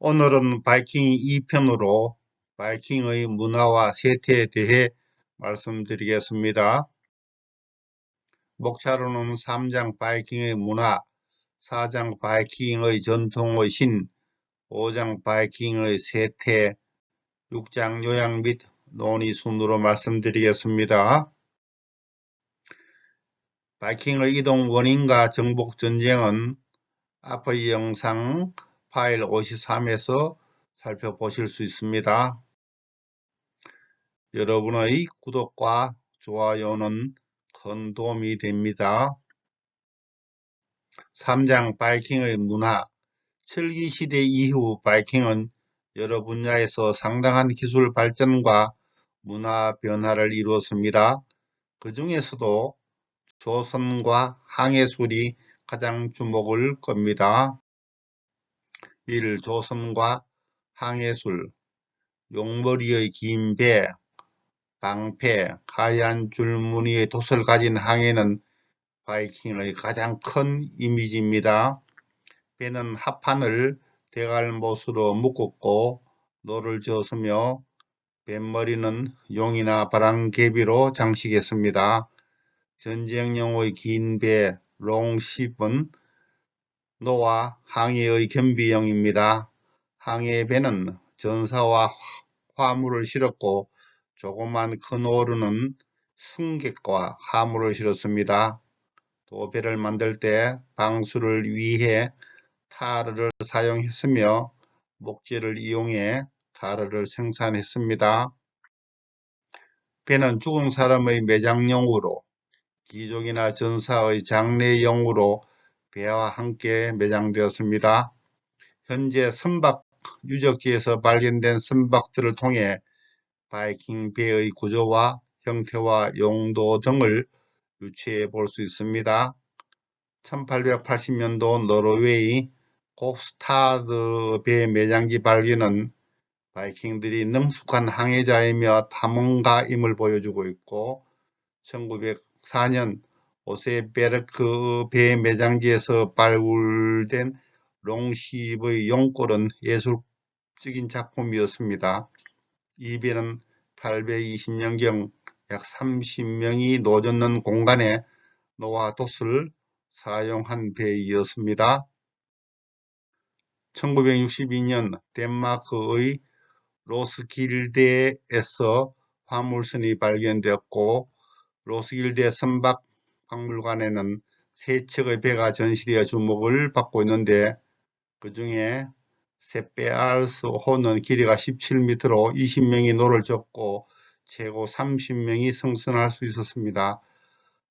오늘은 바이킹 2편으로 바이킹의 문화와 세태에 대해 말씀드리겠습니다. 목차로는 3장 바이킹의 문화, 4장 바이킹의 전통의 신, 5장 바이킹의 세태, 6장 요약 및 논의 순으로 말씀드리겠습니다. 바이킹의 이동 원인과 정복 전쟁은 앞의 영상 파일 53에서 살펴보실 수 있습니다. 여러분의 구독과 좋아요는 큰 도움이 됩니다. 3장 바이킹의 문화. 철기시대 이후 바이킹은 여러 분야에서 상당한 기술 발전과 문화 변화를 이루었습니다. 그 중에서도 조선과 항해술이 가장 주목을 겁니다. 1. 조선과 항해술. 용머리의 긴 배, 방패, 하얀 줄무늬의 돛을 가진 항해는 바이킹의 가장 큰 이미지입니다. 배는 합판을 대갈못으로 묶었고 노를 저었으며 뱃머리는 용이나 바람개비로 장식했습니다. 전쟁용의 긴 배, 롱십은 노와 항해의 겸비용입니다. 항해배는 전사와 화물을 실었고 조그만 큰 오르는 승객과 화물을 실었습니다. 또 배를 만들 때 방수를 위해 타르를 사용했으며 목재를 이용해 타르를 생산했습니다. 배는 죽은 사람의 매장용으로, 귀족이나 전사의 장례용으로 배와 함께 매장되었습니다. 현재 선박 유적지에서 발견된 선박들을 통해 바이킹 배의 구조와 형태와 용도 등을 유추해 볼 수 있습니다. 1880년도 노르웨이 곡스타드 배 매장지 발견은 바이킹들이 능숙한 항해자이며 탐험가임을 보여주고 있고, 1904년 오세베르크 배 매장지에서 발굴된 롱십의 용골은 예술적인 작품이었습니다. 이 배는 820년경 약 30명이 노젓는 공간에 노와 돛을 사용한 배이었습니다. 1962년 덴마크의 로스길데에서 화물선이 발견되었고, 로스길데 선박 박물관에는 세 척의 배가 전시되어 주목을 받고 있는데, 그 중에 세페알스호는 길이가 17m로 20명이 노를 젓고 최고 30명이 승선할 수 있었습니다.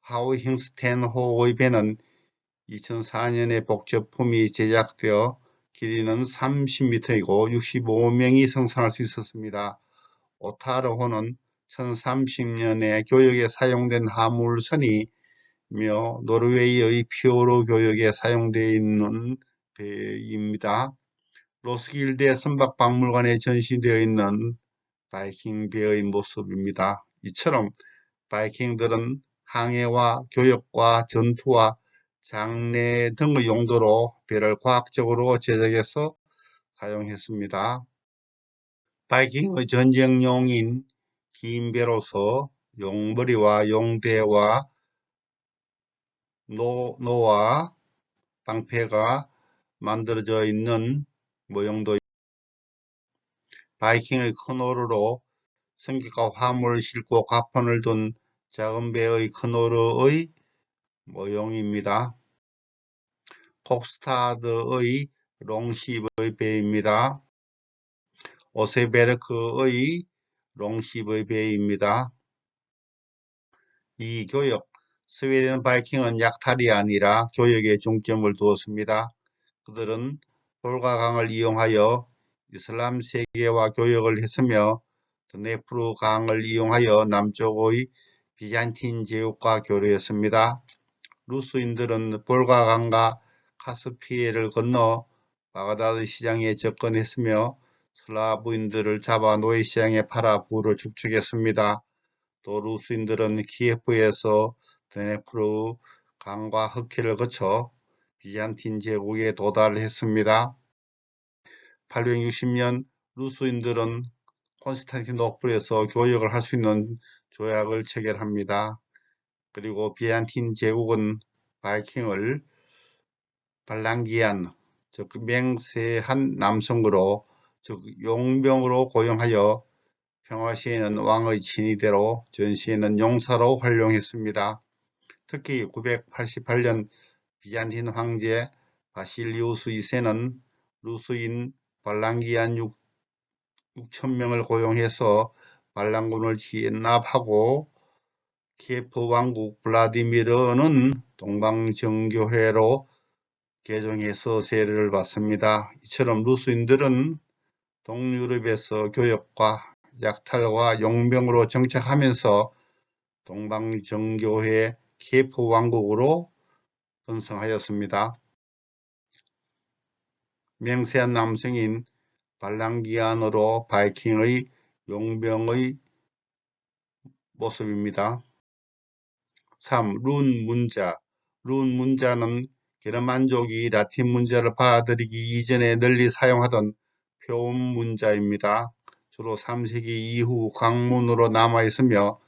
하우힝스텐호의 배는 2004년에 복제품이 제작되어 길이는 30m이고 65명이 승선할 수 있었습니다. 오타르호는 1030년에 교역에 사용된 화물선이며 노르웨이의 피오르 교역에 사용되어 있는 배입니다. 로스길데 선박박물관에 전시되어 있는 바이킹 배의 모습입니다. 이처럼 바이킹들은 항해와 교역과 전투와 장례 등의 용도로 배를 과학적으로 제작해서 사용했습니다. 바이킹의 전쟁용인 긴 배로서 용머리와 용대와 노와 방패가 만들어져 있는 모형도, 바이킹의 큰 오르로 승객과 화물을 싣고 가판을 둔 작은 배의 큰 오르의 모형입니다. 콕스타드의 롱십의 배입니다. 오세베르크의 롱십의 배입니다. 이 교역, 스웨덴 바이킹은 약탈이 아니라 교역에 중점을 두었습니다. 그들은 볼가강을 이용하여 이슬람 세계와 교역을 했으며 드네프르 강을 이용하여 남쪽의 비잔틴 제국과 교류했습니다. 루스인들은 볼가강과 카스피해를 건너 바그다드 시장에 접근했으며 슬라브인들을 잡아 노예시장에 팔아 부를 축적했습니다. 또 루스인들은 키예프에서 드네프르 강과 흑해를 거쳐 비잔틴 제국에 도달했습니다. 860년 루스인들은 콘스탄티노플에서 교역을 할 수 있는 조약을 체결합니다. 그리고 비잔틴 제국은 바이킹을 발랑기안, 즉 맹세한 남성으로, 즉 용병으로 고용하여 평화시에는 왕의 친위대로, 전시에는 용사로 활용했습니다. 특히 988년 비잔틴 황제 바실리우스 2세는 루스인 발랑기안 6천명을 고용해서 반란군을 진압하고, 키예프 왕국 블라디미르는 동방정교회로 개종해서 세례를 받습니다. 이처럼 루스인들은 동유럽에서 교역과 약탈과 용병으로 정착하면서 동방정교회 키예프 왕국으로 번성하였습니다. 맹세한 남성인 발랑기안으로 바이킹의 용병의 모습입니다. 3. 룬 문자. 룬 문자는 게르만족이 라틴 문자를 받아들이기 이전에 널리 사용하던 표음 문자입니다. 주로 3세기 이후 강문으로 남아있으며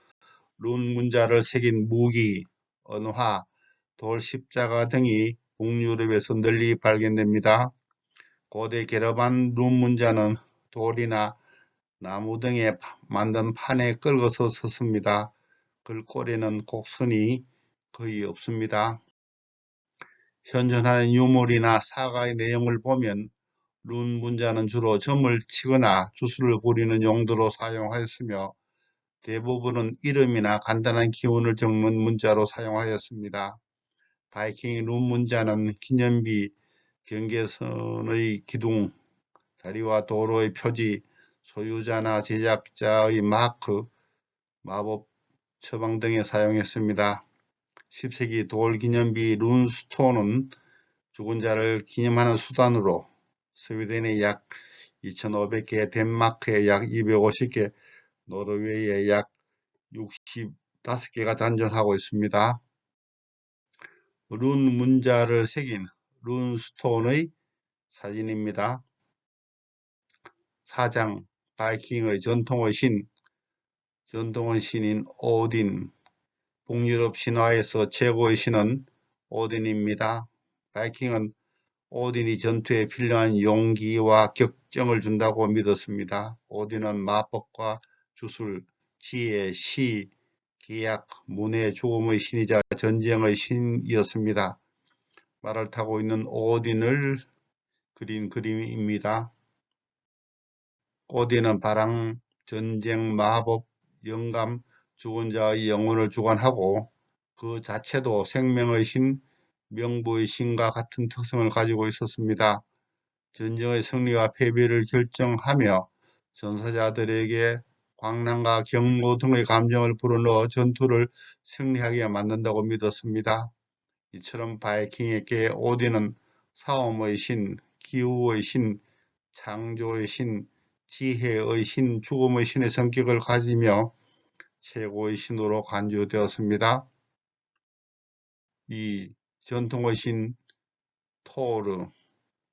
룬 문자를 새긴 무기, 언화, 돌 십자가 등이 북유럽에서 널리 발견됩니다. 고대 게르만 룬 문자는 돌이나 나무 등에 만든 판에 긁어서 썼습니다. 글꼴에는 곡선이 거의 없습니다. 현존하는 유물이나 사가의 내용을 보면 룬 문자는 주로 점을 치거나 주술을 부리는 용도로 사용하였으며, 대부분은 이름이나 간단한 기운을 적는 문자로 사용하였습니다. 바이킹 룬 문자는 기념비, 경계선의 기둥, 다리와 도로의 표지, 소유자나 제작자의 마크, 마법 처방 등에 사용했습니다. 10세기 돌 기념비 룬스톤은 죽은 자를 기념하는 수단으로 스웨덴에 약 2,500개, 덴마크에 약 250개, 노르웨이에 약 65개가 잔존하고 있습니다. 룬 문자를 새긴 룬스톤의 사진입니다. 4장 바이킹의 전통의 신인 오딘. 북유럽 신화에서 최고의 신은 오딘입니다. 바이킹은 오딘이 전투에 필요한 용기와 격정을 준다고 믿었습니다. 오딘은 마법과 주술, 지혜, 시, 계약, 문해, 죽음의 신이자 전쟁의 신이었습니다. 말을 타고 있는 오딘을 그린 그림입니다. 오딘은 바람, 전쟁, 마법, 영감, 죽은 자의 영혼을 주관하고 그 자체도 생명의 신, 명부의 신과 같은 특성을 가지고 있었습니다. 전쟁의 승리와 패배를 결정하며 전사자들에게 광란과 경고 등의 감정을 불어넣어 전투를 승리하게 만든다고 믿었습니다. 이처럼 바이킹에게 오딘은 싸움의 신, 기후의 신, 창조의 신, 지혜의 신, 죽음의 신의 성격을 가지며 최고의 신으로 간주되었습니다. 이 전통의 신 토르,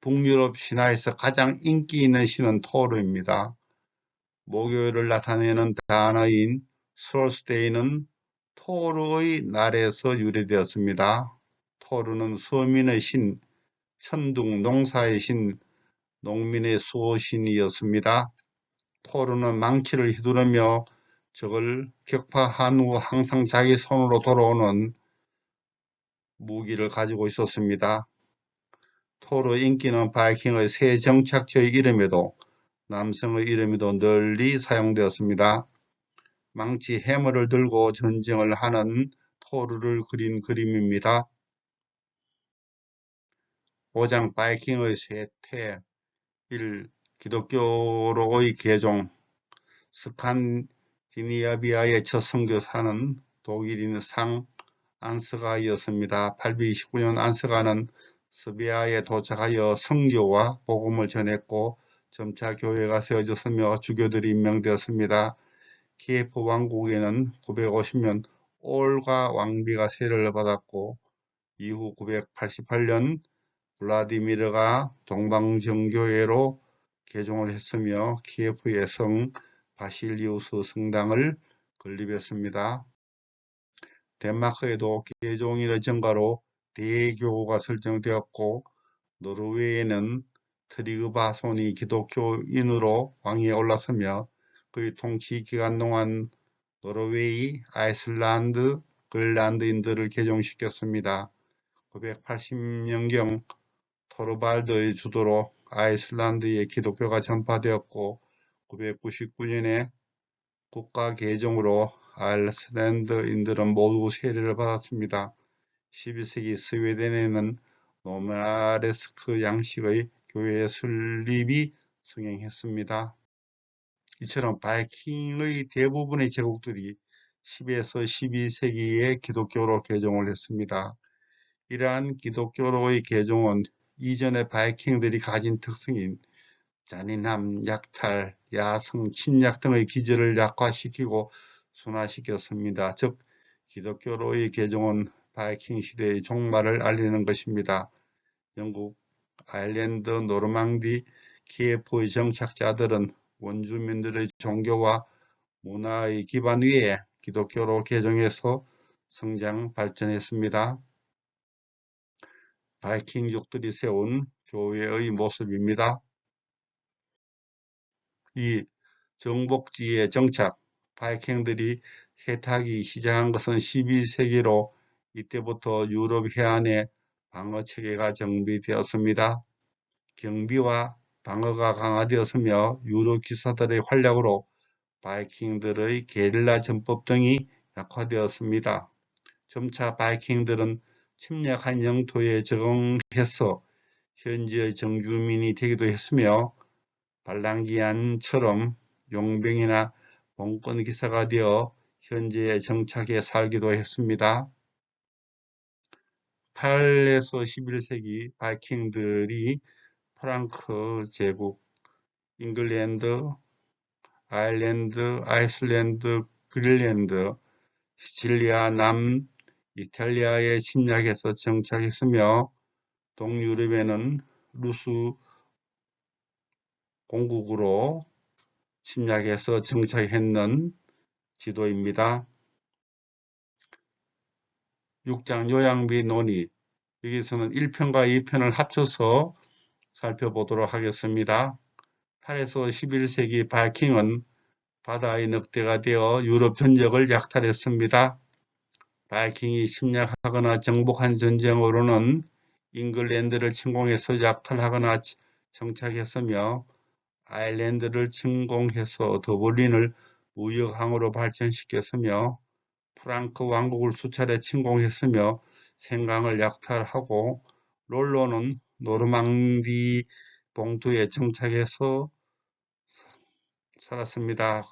북유럽 신화에서 가장 인기 있는 신은 토르입니다. 목요일을 나타내는 단어인 솔스데이는 토르의 날에서 유래되었습니다. 토르는 서민의 신, 천둥, 농사의 신, 농민의 수호신이었습니다. 토르는 망치를 휘두르며 적을 격파한 후 항상 자기 손으로 돌아오는 무기를 가지고 있었습니다. 토르 인기는 바이킹의 새 정착지의 이름에도 남성의 이름에도 널리 사용되었습니다. 망치 해머를 들고 전쟁을 하는 토르를 그린 그림입니다. 5장 바이킹의 쇠퇴. 1. 기독교로의 개종. 스칸디나비아의 첫 선교사는 독일인 상 안스가이었습니다. 829년 안스가는 스비아에 도착하여 선교와 복음을 전했고 점차 교회가 세워졌으며 주교들이 임명되었습니다. 키예프 왕국에는 950년 올가 왕비가 세례를 받았고 이후 988년 블라디미르가 동방정교회로 개종을 했으며 키예프의 성 바실리우스 성당을 건립했습니다. 덴마크에도 개종일의 전가로 대교가 설정되었고 노르웨이에는 트리그바손이 기독교인으로 왕위에 올랐으며 그의 통치 기간 동안 노르웨이, 아이슬란드, 그린란드인들을 개종시켰습니다. 980년경 토르발드의 주도로 아이슬란드에 기독교가 전파되었고 999년에 국가 개종으로 아이슬란드인들은 모두 세례를 받았습니다. 12세기 스웨덴에는 노마레스크 양식의 교회 설립이 성행했습니다. 이처럼 바이킹의 대부분의 제국들이 10에서 12세기에 기독교로 개종을 했습니다. 이러한 기독교로의 개종은 이전의 바이킹들이 가진 특성인 잔인함, 약탈, 야성, 침략 등의 기저를 약화시키고 순화시켰습니다. 즉 기독교로의 개종은 바이킹 시대의 종말을 알리는 것입니다. 영국, 아일랜드, 노르망디, 키예프의 정착자들은 원주민들의 종교와 문화의 기반 위에 기독교로 개종해서 성장 발전했습니다. 바이킹족들이 세운 교회의 모습입니다. 이 정복지의 정착, 바이킹들이 세탁이 시작한 것은 12세기로 이때부터 유럽 해안에 방어 체계가 정비되었습니다. 경비와 방어가 강화되었으며 유럽 기사들의 활약으로 바이킹들의 게릴라 전법 등이 약화되었습니다. 점차 바이킹들은 침략한 영토에 적응해서 현지의 정주민이 되기도 했으며 발랑기안처럼 용병이나 봉건 기사가 되어 현지에 정착해 살기도 했습니다. 8에서 11세기 바이킹들이 프랑크 제국, 잉글랜드, 아일랜드, 아이슬란드, 그린란드, 시칠리아, 남 이탈리아에 침략해서 정착했으며 동유럽에는 루스 공국으로 침략해서 정착했는 지도입니다. 6장 요약 및 논의, 여기서는 1편과 2편을 합쳐서 살펴보도록 하겠습니다. 8에서 11세기 바이킹은 바다의 늑대가 되어 유럽 전역을 약탈했습니다. 바이킹이 침략하거나 정복한 전쟁으로는 잉글랜드를 침공해서 약탈하거나 정착했으며 아일랜드를 침공해서 더블린을 무역항으로 발전시켰으며 프랑크 왕국을 수차례 침공했으며 생강을 약탈하고 롤로는 노르망디 봉투에 정착해서 살았습니다.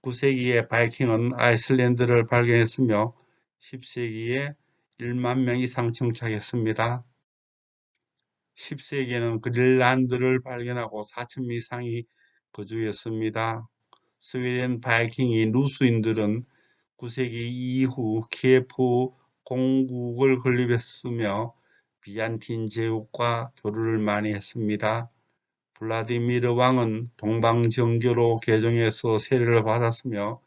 9세기에 바이킹은 아이슬란드를 발견했으며 10세기에 1만 명 이상 정착했습니다. 10세기에는 그린란드를 발견하고 4천 명 이상이 거주했습니다. 스웨덴 바이킹이 루스인들은 9세기 이후 키예프 공국을 건립했으며 비잔틴 제국과 교류를 많이 했습니다. 블라디미르 왕은 동방정교로 개종해서 세례를 받았으며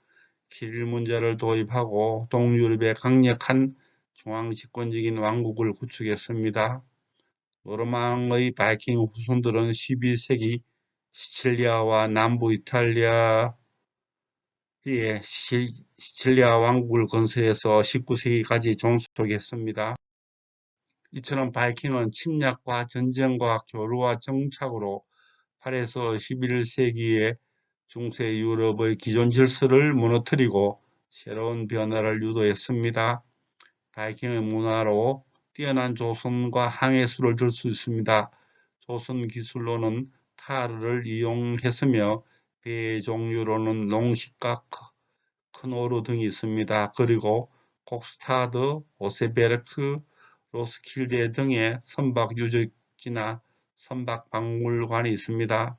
키릴 문자를 도입하고 동유럽의 강력한 중앙집권적인 왕국을 구축했습니다. 노르망의 바이킹 후손들은 12세기 시칠리아와 남부 이탈리아의 시칠리아 왕국을 건설해서 19세기까지 존속했습니다. 이처럼 바이킹은 침략과 전쟁과 교류와 정착으로 8에서 11세기에 중세 유럽의 기존 질서를 무너뜨리고 새로운 변화를 유도했습니다. 바이킹의 문화로 뛰어난 조선과 항해술을 들 수 있습니다. 조선 기술로는 타르를 이용했으며 배 종류로는 농식과 크노르 등이 있습니다. 그리고 kok스타드, 오세베르크, 로스킬데 등의 선박 유적지나 선박 박물관이 있습니다.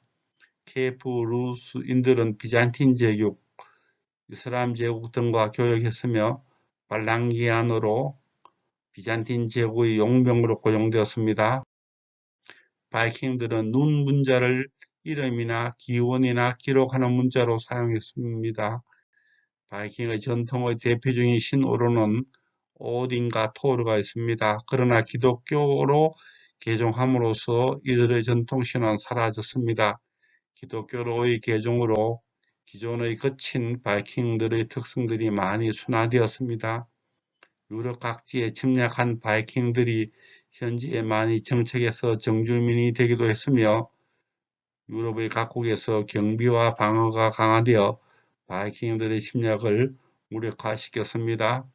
케프 루스인들은 비잔틴 제국, 이슬람 제국 등과 교역했으며 발랑기안으로 비잔틴 제국의 용병으로 고용되었습니다. 바이킹들은 눈 문자를 이름이나 기원이나 기록하는 문자로 사용했습니다. 바이킹의 전통의 대표적인 신으로는 오딘과 토르가 있습니다. 그러나 기독교로 개종함으로써 이들의 전통신은 사라졌습니다. 기독교로의 개종으로 기존의 거친 바이킹들의 특성들이 많이 순화되었습니다. 유럽 각지에 침략한 바이킹들이 현지에 많이 정착해서 정주민이 되기도 했으며 유럽의 각국에서 경비와 방어가 강화되어 바이킹들의 침략을 무력화시켰습니다.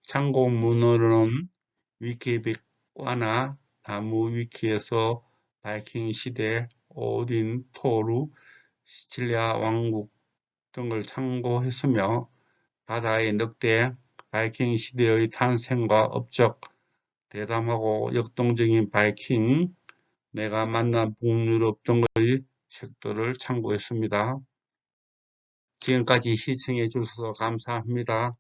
참고문으로는 위키백과나 나무위키에서 바이킹 시대 오딘, 토르, 시칠리아 왕국 등을 참고했으며 바다의 늑대, 바이킹 시대의 탄생과 업적, 대담하고 역동적인 바이킹, 내가 만난 북유럽 등의 책들을 참고했습니다. 지금까지 시청해 주셔서 감사합니다.